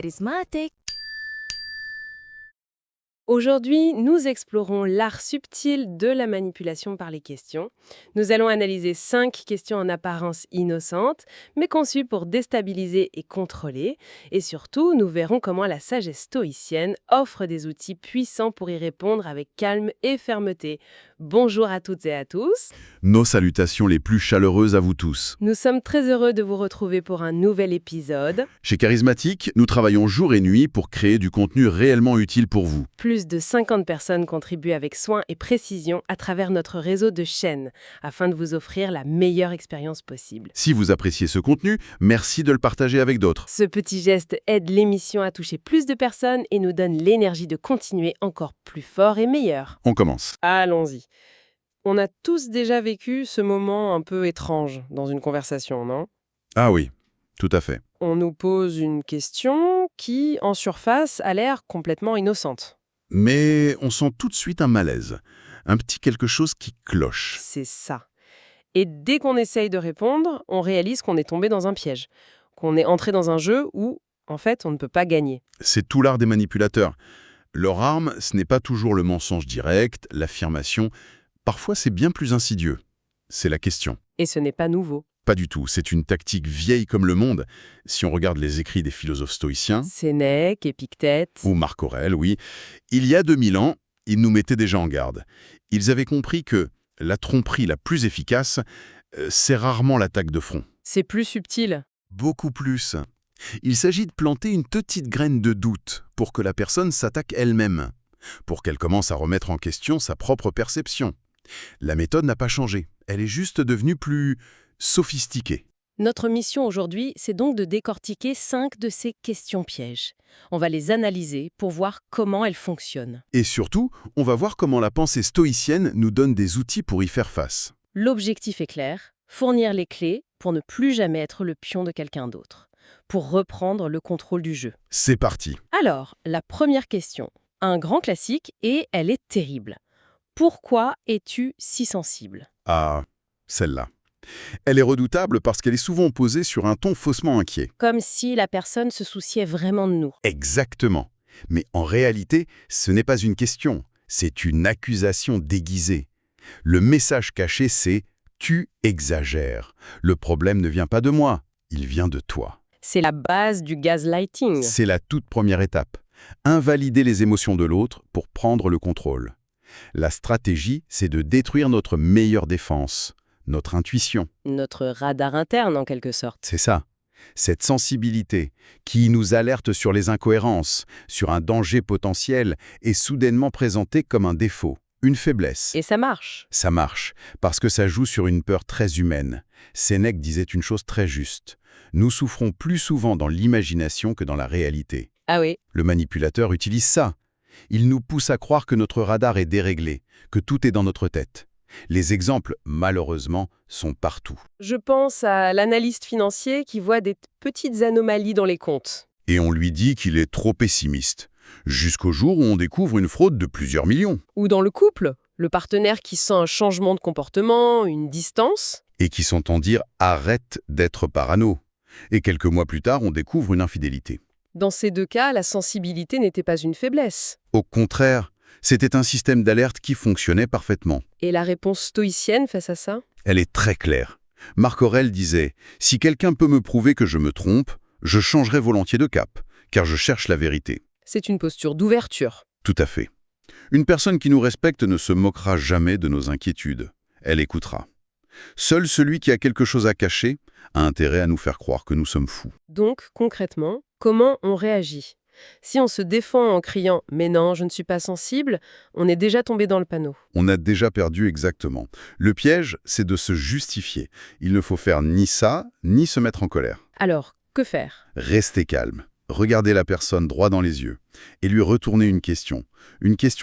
charismatic. Aujourd'hui, nous explorons l'art subtil de la manipulation par les questions. Nous allons analyser 5 questions en apparence innocentes, mais conçues pour déstabiliser et contrôler. Et surtout, nous verrons comment la sagesse stoïcienne offre des outils puissants pour y répondre avec calme et fermeté. Bonjour à toutes et à tous. Nos salutations les plus chaleureuses à vous tous. Nous sommes très heureux de vous retrouver pour un nouvel épisode. Chez Charismatic, nous travaillons jour et nuit pour créer du contenu réellement utile pour vous. Plus de 50 personnes contribuent avec soin et précision à travers notre réseau de chaînes, afin de vous offrir la meilleure expérience possible. Si vous appréciez ce contenu, merci de le partager avec d'autres. Ce petit geste aide l'émission à toucher plus de personnes et nous donne l'énergie de continuer encore plus fort et meilleur. On commence. Allons-y. On a tous déjà vécu ce moment un peu étrange dans une conversation, non ? Ah oui, tout à fait. On nous pose une question qui, en surface, a l'air complètement innocente. Mais on sent tout de suite un malaise, un petit quelque chose qui cloche. C'est ça. Et dès qu'on essaye de répondre, on réalise qu'on est tombé dans un piège, qu'on est entré dans un jeu où, en fait, on ne peut pas gagner. C'est tout l'art des manipulateurs. Leur arme, ce n'est pas toujours le mensonge direct, l'affirmation. Parfois, c'est bien plus insidieux. C'est la question. Et ce n'est pas nouveau. Pas du tout, c'est une tactique vieille comme le monde. Si on regarde les écrits des philosophes stoïciens, Sénèque, Épictète. ou Marc Aurèle, oui, il y a 2000 ans, ils nous mettaient déjà en garde. Ils avaient compris que la tromperie la plus efficace, c'est rarement l'attaque de front. C'est plus subtil. Beaucoup plus. Il s'agit de planter une petite graine de doute pour que la personne s'attaque elle-même, pour qu'elle commence à remettre en question sa propre perception. La méthode n'a pas changé, elle est juste devenue plus sophistiquée. Notre mission aujourd'hui, c'est donc de décortiquer 5 de ces questions pièges. On va les analyser pour voir comment elles fonctionnent. Et surtout, on va voir comment la pensée stoïcienne nous donne des outils pour y faire face. L'objectif est clair, fournir les clés pour ne plus jamais être le pion de quelqu'un d'autre, pour reprendre le contrôle du jeu. C'est parti. Alors, la première question, un grand classique et elle est terrible. Pourquoi es-tu si sensible ? Ah, celle-là. Elle est redoutable parce qu'elle est souvent posée sur un ton faussement inquiet. Comme si la personne se souciait vraiment de nous. Exactement. Mais en réalité, ce n'est pas une question, c'est une accusation déguisée. Le message caché, c'est « tu exagères ». Le problème ne vient pas de moi, il vient de toi. C'est la base du gaslighting. C'est la toute première étape. Invalider les émotions de l'autre pour prendre le contrôle. La stratégie, c'est de détruire notre meilleure défense, notre intuition. Notre radar interne, en quelque sorte. C'est ça. Cette sensibilité qui nous alerte sur les incohérences, sur un danger potentiel, est soudainement présentée comme un défaut, une faiblesse. Et ça marche. Ça marche, parce que ça joue sur une peur très humaine. Sénèque disait une chose très juste. Nous souffrons plus souvent dans l'imagination que dans la réalité. Ah oui. Le manipulateur utilise ça. Il nous pousse à croire que notre radar est déréglé, que tout est dans notre tête. Les exemples, malheureusement, sont partout. Je pense à l'analyste financier qui voit des petites anomalies dans les comptes. Et on lui dit qu'il est trop pessimiste, jusqu'au jour où on découvre une fraude de plusieurs millions. Ou dans le couple, le partenaire qui sent un changement de comportement, une distance. Et qui s'entend dire « arrête d'être parano ». Et quelques mois plus tard, on découvre une infidélité. Dans ces deux cas, la sensibilité n'était pas une faiblesse. Au contraire, c'était un système d'alerte qui fonctionnait parfaitement. Et la réponse stoïcienne face à ça ? Elle est très claire. Marc Aurèle disait « Si quelqu'un peut me prouver que je me trompe, je changerai volontiers de cap, car je cherche la vérité. » C'est une posture d'ouverture. Tout à fait. Une personne qui nous respecte ne se moquera jamais de nos inquiétudes. Elle écoutera. Seul celui qui a quelque chose à cacher a intérêt à nous faire croire que nous sommes fous. Donc, concrètement, comment on réagit ? Si on se défend en criant « mais non, je ne suis pas sensible », on est déjà tombé dans le panneau. On a déjà perdu exactement. Le piège, c'est de se justifier. Il ne faut faire ni ça, ni se mettre en colère. Alors, que faire ? Restez calme. Regardez la personne droit dans les yeux et lui retourner une question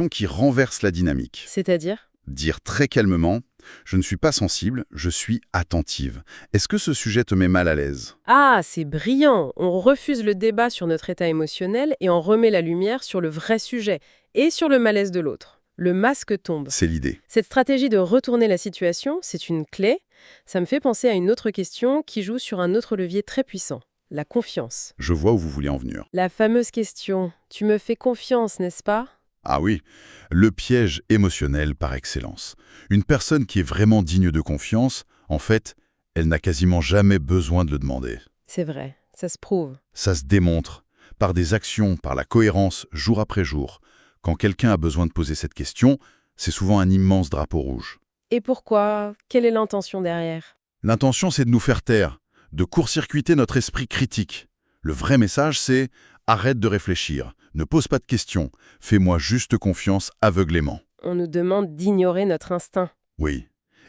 qui renverse la dynamique. C'est-à-dire ? Dire très calmement « Je ne suis pas sensible, je suis attentive. Est-ce que ce sujet te met mal à l'aise ?» Ah, c'est brillant. On refuse le débat sur notre état émotionnel et on remet la lumière sur le vrai sujet et sur le malaise de l'autre. Le masque tombe. C'est l'idée. Cette stratégie de retourner la situation, c'est une clé. Ça me fait penser à une autre question qui joue sur un autre levier très puissant, la confiance. Je vois où vous voulez en venir. La fameuse question « Tu me fais confiance, n'est-ce pas ?» Ah oui, le piège émotionnel par excellence. Une personne qui est vraiment digne de confiance, en fait, elle n'a quasiment jamais besoin de le demander. C'est vrai, ça se prouve. Ça se démontre, par des actions, par la cohérence, jour après jour. Quand quelqu'un a besoin de poser cette question, c'est souvent un immense drapeau rouge. Et pourquoi? Quelle est l'intention derrière? L'intention, c'est de nous faire taire, de court-circuiter notre esprit critique. Le vrai message, c'est « arrête de réfléchir, ne pose pas de questions, fais-moi juste confiance aveuglément ». On nous demande d'ignorer notre instinct. Oui.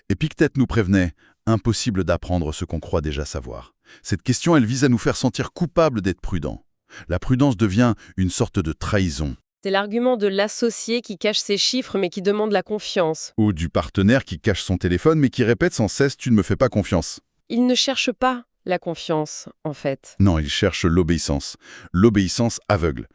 Épictète nous prévenait « impossible d'apprendre ce qu'on croit déjà savoir ». Cette question, elle vise à nous faire sentir coupables d'être prudents. La prudence devient une sorte de trahison. C'est l'argument de l'associé qui cache ses chiffres mais qui demande la confiance. Ou du partenaire qui cache son téléphone mais qui répète sans cesse « tu ne me fais pas confiance ». Il ne cherche pas la confiance, en fait. Non, il cherche l'obéissance aveugle.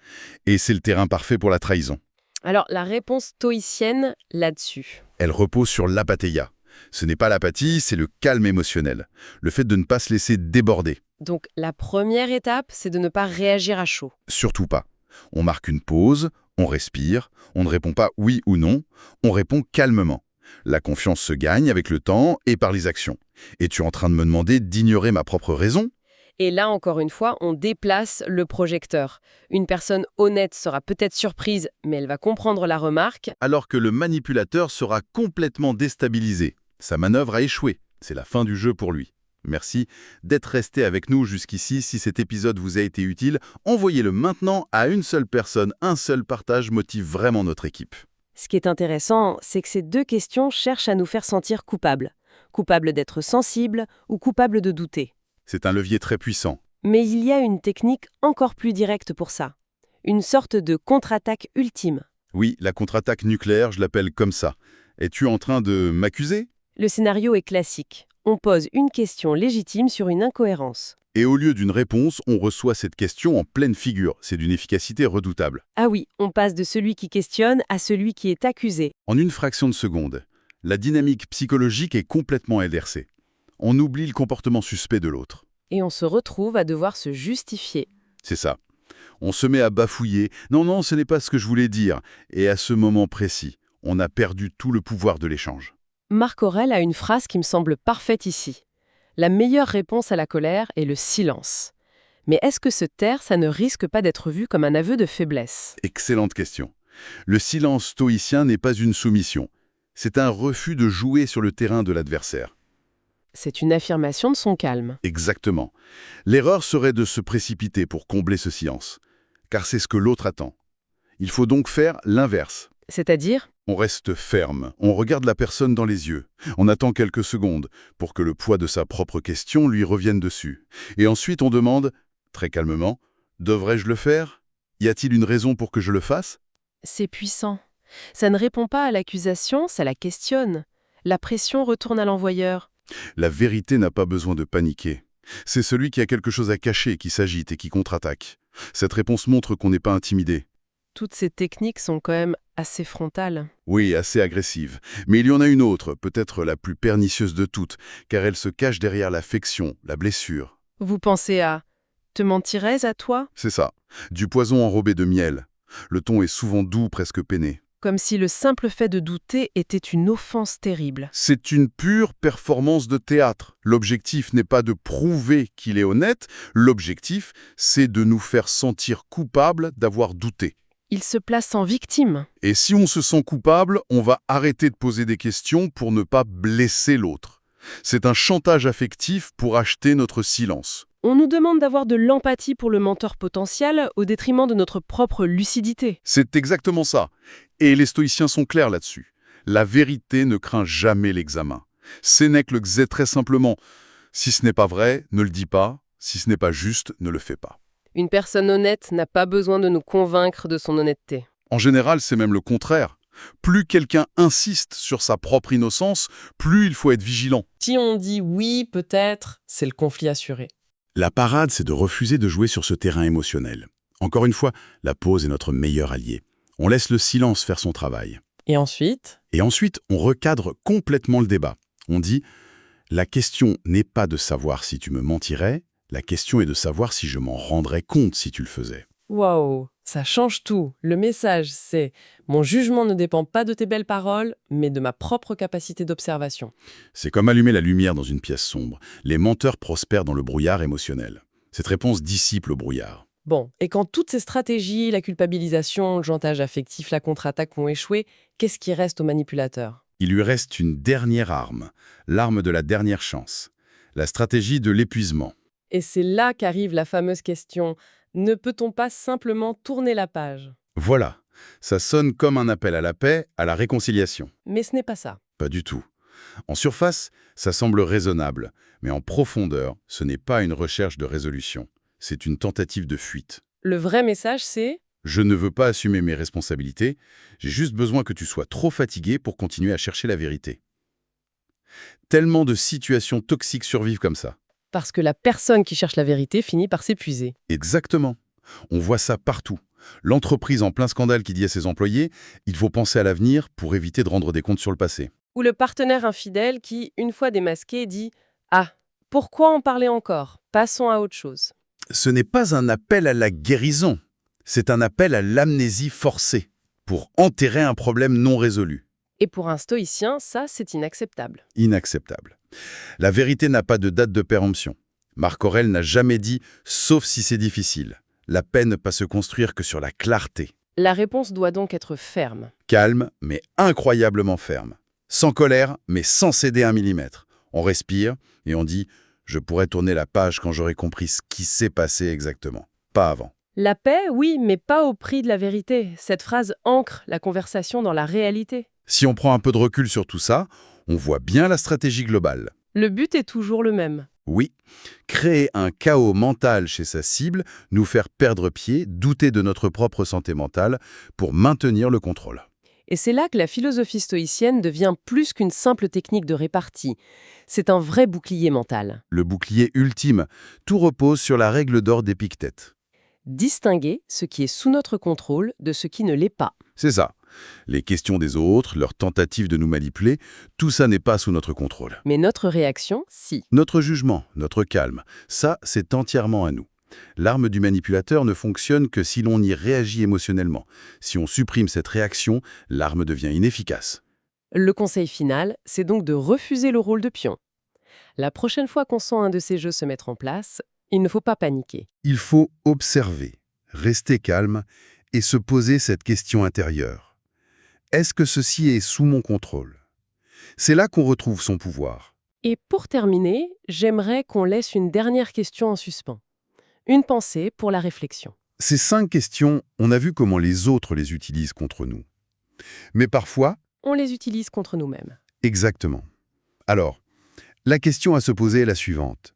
Et c'est le terrain parfait pour la trahison. Alors, la réponse stoïcienne là-dessus. Elle repose sur l'apatheia. Ce n'est pas l'apathie, c'est le calme émotionnel. Le fait de ne pas se laisser déborder. Donc, la première étape, c'est de ne pas réagir à chaud. Surtout pas. On marque une pause, on respire, on ne répond pas oui ou non, on répond calmement. La confiance se gagne avec le temps et par les actions. Es-tu en train de me demander d'ignorer ma propre raison ? Et là, encore une fois, on déplace le projecteur. Une personne honnête sera peut-être surprise, mais elle va comprendre la remarque. Alors que le manipulateur sera complètement déstabilisé. Sa manœuvre a échoué. C'est la fin du jeu pour lui. Merci d'être resté avec nous jusqu'ici. Si cet épisode vous a été utile, envoyez-le maintenant à une seule personne. Un seul partage motive vraiment notre équipe. Ce qui est intéressant, c'est que ces deux questions cherchent à nous faire sentir coupables. Coupables d'être sensibles ou coupables de douter. C'est un levier très puissant. Mais il y a une technique encore plus directe pour ça. Une sorte de contre-attaque ultime. Oui, la contre-attaque nucléaire, je l'appelle comme ça. Es-tu en train de m'accuser ? Le scénario est classique. On pose une question légitime sur une incohérence. Et au lieu d'une réponse, on reçoit cette question en pleine figure. C'est d'une efficacité redoutable. Ah oui, on passe de celui qui questionne à celui qui est accusé. En une fraction de seconde, la dynamique psychologique est complètement inversée. On oublie le comportement suspect de l'autre. Et on se retrouve à devoir se justifier. C'est ça. On se met à bafouiller. Non, ce n'est pas ce que je voulais dire. Et à ce moment précis, on a perdu tout le pouvoir de l'échange. Marc Aurèle a une phrase qui me semble parfaite ici. La meilleure réponse à la colère est le silence. Mais est-ce que se taire, ça ne risque pas d'être vu comme un aveu de faiblesse? Excellente question. Le silence stoïcien n'est pas une soumission. C'est un refus de jouer sur le terrain de l'adversaire. C'est une affirmation de son calme. Exactement. L'erreur serait de se précipiter pour combler ce silence, car c'est ce que l'autre attend. Il faut donc faire l'inverse. C'est-à-dire? On reste ferme, on regarde la personne dans les yeux, on attend quelques secondes pour que le poids de sa propre question lui revienne dessus. Et ensuite on demande, très calmement, « Devrais-je le faire ? Y a-t-il une raison pour que je le fasse ?» C'est puissant. Ça ne répond pas à l'accusation, ça la questionne. La pression retourne à l'envoyeur. La vérité n'a pas besoin de paniquer. C'est celui qui a quelque chose à cacher qui s'agite et qui contre-attaque. Cette réponse montre qu'on n'est pas intimidé. Toutes ces techniques sont quand même assez frontales. Oui, assez agressive. Mais il y en a une autre, peut-être la plus pernicieuse de toutes, car elle se cache derrière l'affection, la blessure. Vous pensez à « te mentirais à toi ?» C'est ça. Du poison enrobé de miel. Le ton est souvent doux, presque peiné. Comme si le simple fait de douter était une offense terrible. C'est une pure performance de théâtre. L'objectif n'est pas de prouver qu'il est honnête, l'objectif, c'est de nous faire sentir coupables d'avoir douté. Il se place en victime. Et si on se sent coupable, on va arrêter de poser des questions pour ne pas blesser l'autre. C'est un chantage affectif pour acheter notre silence. On nous demande d'avoir de l'empathie pour le menteur potentiel au détriment de notre propre lucidité. C'est exactement ça. Et les stoïciens sont clairs là-dessus. La vérité ne craint jamais l'examen. Sénèque le disait très simplement, « Si ce n'est pas vrai, ne le dis pas. Si ce n'est pas juste, ne le fais pas. » Une personne honnête n'a pas besoin de nous convaincre de son honnêteté. En général, c'est même le contraire. Plus quelqu'un insiste sur sa propre innocence, plus il faut être vigilant. Si on dit oui, peut-être, c'est le conflit assuré. La parade, c'est de refuser de jouer sur ce terrain émotionnel. Encore une fois, la pause est notre meilleur allié. On laisse le silence faire son travail. Et ensuite, on recadre complètement le débat. On dit « La question n'est pas de savoir si tu me mentirais, La question est de savoir si je m'en rendrais compte si tu le faisais. Waouh, ça change tout. Le message, c'est « Mon jugement ne dépend pas de tes belles paroles, mais de ma propre capacité d'observation. C'est comme allumer la lumière dans une pièce sombre. Les menteurs prospèrent dans le brouillard émotionnel. Cette réponse dissipe le brouillard. » Bon, et quand toutes ces stratégies, la culpabilisation, le chantage affectif, la contre-attaque ont échoué, qu'est-ce qui reste au manipulateur? Il lui reste une dernière arme, l'arme de la dernière chance. La stratégie de l'épuisement. Et c'est là qu'arrive la fameuse question « Ne peut-on pas simplement tourner la page ?» Voilà, ça sonne comme un appel à la paix, à la réconciliation. Mais ce n'est pas ça. Pas du tout. En surface, ça semble raisonnable, mais en profondeur, ce n'est pas une recherche de résolution. C'est une tentative de fuite. Le vrai message, c'est Je ne veux pas assumer mes responsabilités, j'ai juste besoin que tu sois trop fatigué pour continuer à chercher la vérité. Tellement de situations toxiques survivent comme ça. parce que la personne qui cherche la vérité finit par s'épuiser. Exactement. On voit ça partout. L'entreprise en plein scandale qui dit à ses employés « Il faut penser à l'avenir pour éviter de rendre des comptes sur le passé ». Ou le partenaire infidèle qui, une fois démasqué, dit « Ah, pourquoi en parler encore? Passons à autre chose. » Ce n'est pas un appel à la guérison, c'est un appel à l'amnésie forcée, pour enterrer un problème non résolu. Et pour un stoïcien, ça, c'est inacceptable. Inacceptable. La vérité n'a pas de date de péremption. Marc Aurèle n'a jamais dit « sauf si c'est difficile ». La paix ne pas se construire que sur la clarté. La réponse doit donc être ferme. Calme, mais incroyablement ferme. Sans colère, mais sans céder un millimètre. On respire et on dit « je pourrais tourner la page quand j'aurai compris ce qui s'est passé exactement ». Pas avant. La paix, oui, mais pas au prix de la vérité. Cette phrase ancre la conversation dans la réalité. Si on prend un peu de recul sur tout ça, on voit bien la stratégie globale. Le but est toujours le même. Oui, créer un chaos mental chez sa cible, nous faire perdre pied, douter de notre propre santé mentale pour maintenir le contrôle. Et c'est là que la philosophie stoïcienne devient plus qu'une simple technique de répartie. C'est un vrai bouclier mental. Le bouclier ultime, tout repose sur la règle d'or d'Épictète. Distinguer ce qui est sous notre contrôle de ce qui ne l'est pas. C'est ça. Les questions des autres, leurs tentatives de nous manipuler, tout ça n'est pas sous notre contrôle. Mais notre réaction, si. Notre jugement, notre calme, ça, c'est entièrement à nous. L'arme du manipulateur ne fonctionne que si l'on y réagit émotionnellement. Si on supprime cette réaction, l'arme devient inefficace. Le conseil final, c'est donc de refuser le rôle de pion. La prochaine fois qu'on sent un de ces jeux se mettre en place, il ne faut pas paniquer. Il faut observer, rester calme et se poser cette question intérieure. Est-ce que ceci est sous mon contrôle? C'est là qu'on retrouve son pouvoir. Et pour terminer, j'aimerais qu'on laisse une dernière question en suspens. Une pensée pour la réflexion. Ces 5 questions, on a vu comment les autres les utilisent contre nous. Mais parfois, On les utilise contre nous-mêmes. exactement. Alors, la question à se poser est la suivante.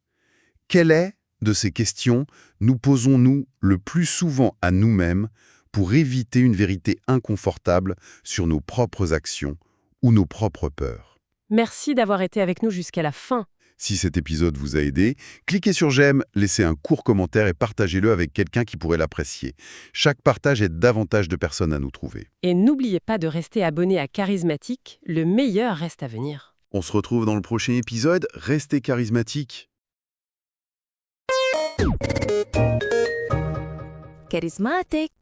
Quelle est, de ces questions, nous posons-nous le plus souvent à nous-mêmes pour éviter une vérité inconfortable sur nos propres actions ou nos propres peurs? Merci d'avoir été avec nous jusqu'à la fin. Si cet épisode vous a aidé, cliquez sur j'aime, laissez un court commentaire et partagez-le avec quelqu'un qui pourrait l'apprécier. Chaque partage aide davantage de personnes à nous trouver. Et n'oubliez pas de rester abonné à Charismatique, le meilleur reste à venir. On se retrouve dans le prochain épisode. Restez charismatique. Charismatic.